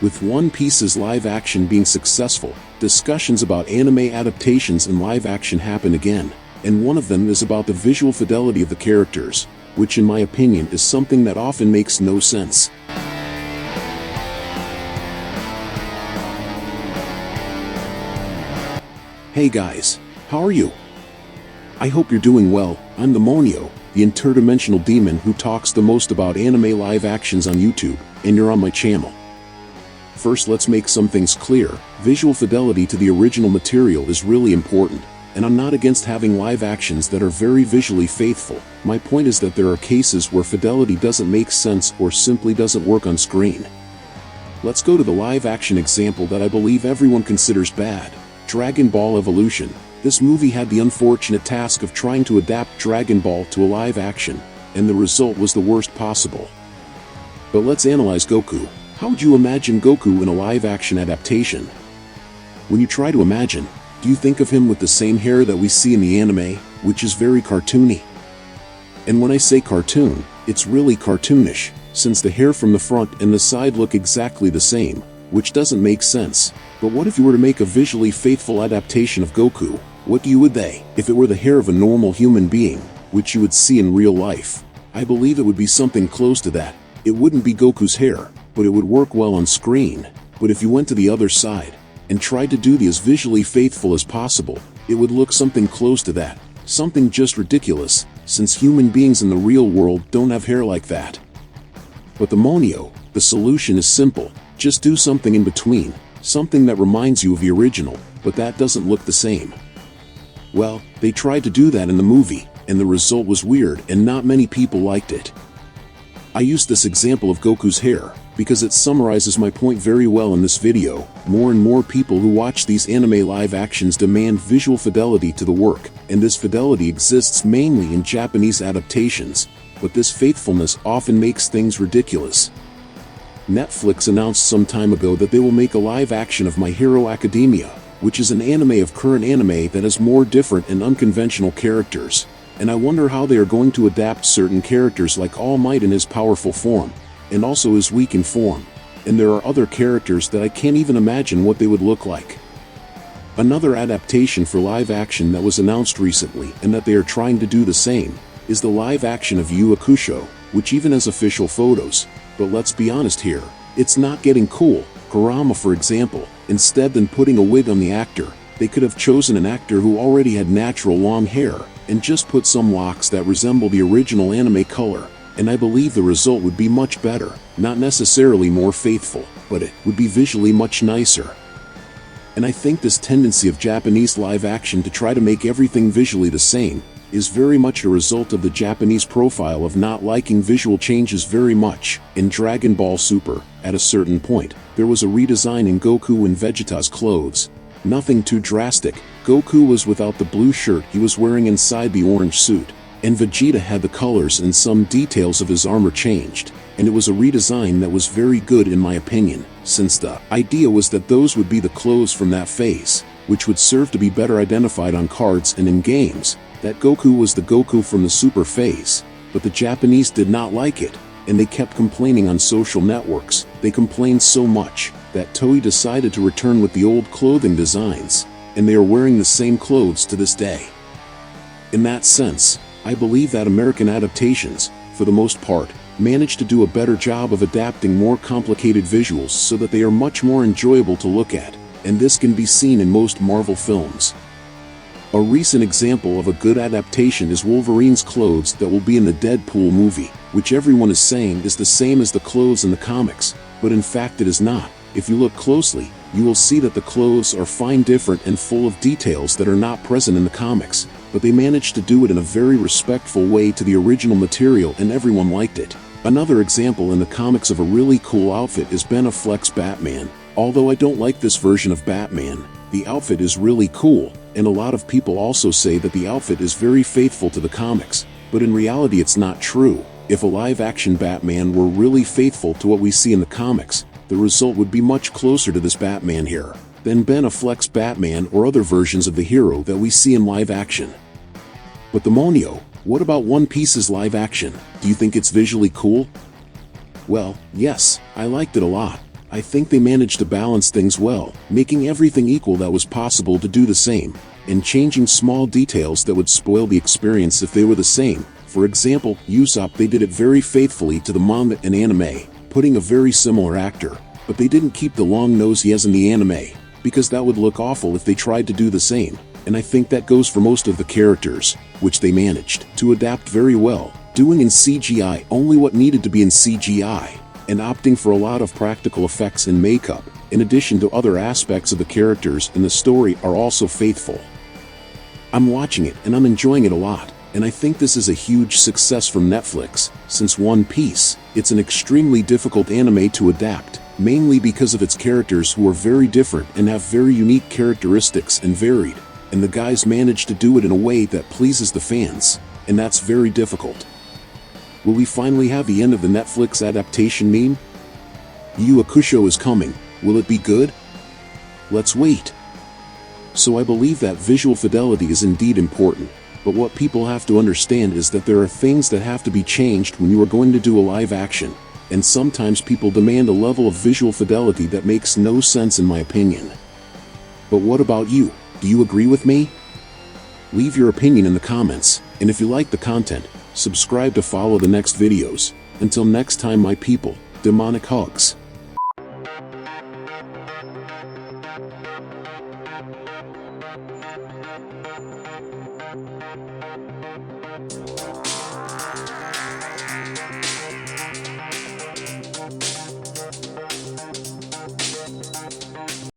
With One Piece's live action being successful, discussions about anime adaptations and live action happen again, and one of them is about the visual fidelity of the characters, which in my opinion is something that often makes no sense. Hey guys, how are you? I hope you're doing well. I'm the Monio, the interdimensional demon who talks the most about anime live actions on YouTube, and you're on my channel. First, let's make some things clear. Visual fidelity to the original material is really important, and I'm not against having live actions that are very visually faithful. My point is that there are cases where fidelity doesn't make sense or simply doesn't work on screen. Let's go to the live action example that I believe everyone considers bad. Dragon Ball Evolution. This movie had the unfortunate task of trying to adapt Dragon Ball to a live action, and the result was the worst possible. But let's analyze Goku. How would you imagine Goku in a live-action adaptation? When you try to imagine, do you think of him with the same hair that we see in the anime, which is very cartoony? And when I say cartoon, it's really cartoonish, since the hair from the front and the side look exactly the same, which doesn't make sense. But what if you were to make a visually faithful adaptation of Goku? What would they? If it were the hair of a normal human being, which you would see in real life, I believe it would be something close to that. It wouldn't be Goku's hair, but it would work well on screen. But if you went to the other side and tried to do the as visually faithful as possible, it would look something close to that. Something just ridiculous, since human beings in the real world don't have hair like that. But the Monio, the solution is simple. Just do something in between, something that reminds you of the original, but that doesn't look the same. Well, they tried to do that in the movie, and the result was weird and not many people liked it. I used this example of Goku's hair, because it summarizes my point very well in this video. More and more people who watch these anime live actions demand visual fidelity to the work, and this fidelity exists mainly in Japanese adaptations, but this faithfulness often makes things ridiculous. Netflix announced some time ago that they will make a live action of My Hero Academia, which is an anime of current anime that has more different and unconventional characters. And I wonder how they are going to adapt certain characters like All Might in his powerful form, and also his weakened form. And there are other characters that I can't even imagine what they would look like. Another adaptation for live action that was announced recently, and that they are trying to do the same, is the live action of Yu Hakusho, which even has official photos. But let's be honest here, it's not getting cool. Kurama, for example, instead than putting a wig on the actor, they could have chosen an actor who already had natural long hair, and just put some locks that resemble the original anime color, and I believe the result would be much better. Not necessarily more faithful, but it would be visually much nicer. And I think this tendency of Japanese live action to try to make everything visually the same is very much a result of the Japanese profile of not liking visual changes very much. In Dragon Ball Super, at a certain point, there was a redesign in Goku and Vegeta's clothes. Nothing too drastic. Goku was without the blue shirt he was wearing inside the orange suit, and Vegeta had the colors and some details of his armor changed, and it was a redesign that was very good in my opinion, since the idea was that those would be the clothes from that phase, which would serve to be better identified on cards and in games, that Goku was the Goku from the Super phase. But the Japanese did not like it, and they kept complaining on social networks. They complained so much that Toei decided to return with the old clothing designs, and they are wearing the same clothes to this day. In that sense, I believe that American adaptations, for the most part, manage to do a better job of adapting more complicated visuals so that they are much more enjoyable to look at, and this can be seen in most Marvel films. A recent example of a good adaptation is Wolverine's clothes that will be in the Deadpool movie, which everyone is saying is the same as the clothes in the comics, but in fact it is not. If you look closely, you will see that the clothes are fine, different, and full of details that are not present in the comics, but they managed to do it in a very respectful way to the original material and everyone liked it. Another example in the comics of a really cool outfit is Ben Affleck's Batman. Although I don't like this version of Batman, the outfit is really cool, and a lot of people also say that the outfit is very faithful to the comics, but in reality it's not true. If a live-action Batman were really faithful to what we see in the comics, the result would be much closer to this Batman here than Ben Affleck's Batman or other versions of the hero that we see in live action. But the Monio, what about One Piece's live action? Do you think it's visually cool? Well, yes, I liked it a lot. I think they managed to balance things well, making everything equal that was possible to do the same, and changing small details that would spoil the experience if they were the same. For example, Usopp, they did it very faithfully to the manga and anime, putting a very similar actor, but they didn't keep the long nose he has in the anime, because that would look awful if they tried to do the same, and I think that goes for most of the characters, which they managed to adapt very well, doing in CGI only what needed to be in CGI, and opting for a lot of practical effects and makeup, in addition to other aspects of the characters and the story are also faithful. I'm watching it and I'm enjoying it a lot, and I think this is a huge success from Netflix, since One Piece, it's an extremely difficult anime to adapt, mainly because of its characters who are very different and have very unique characteristics and varied, and the guys managed to do it in a way that pleases the fans, and that's very difficult. Will we finally have the end of the Netflix adaptation meme? Yu Hakusho is coming. Will it be good? Let's wait. So I believe that visual fidelity is indeed important, but what people have to understand is that there are things that have to be changed when you are going to do a live action, and sometimes people demand a level of visual fidelity that makes no sense in my opinion. But what about you? Do you agree with me? Leave your opinion in the comments, and if you like the content, subscribe to follow the next videos. Until next time my people, demonic hugs.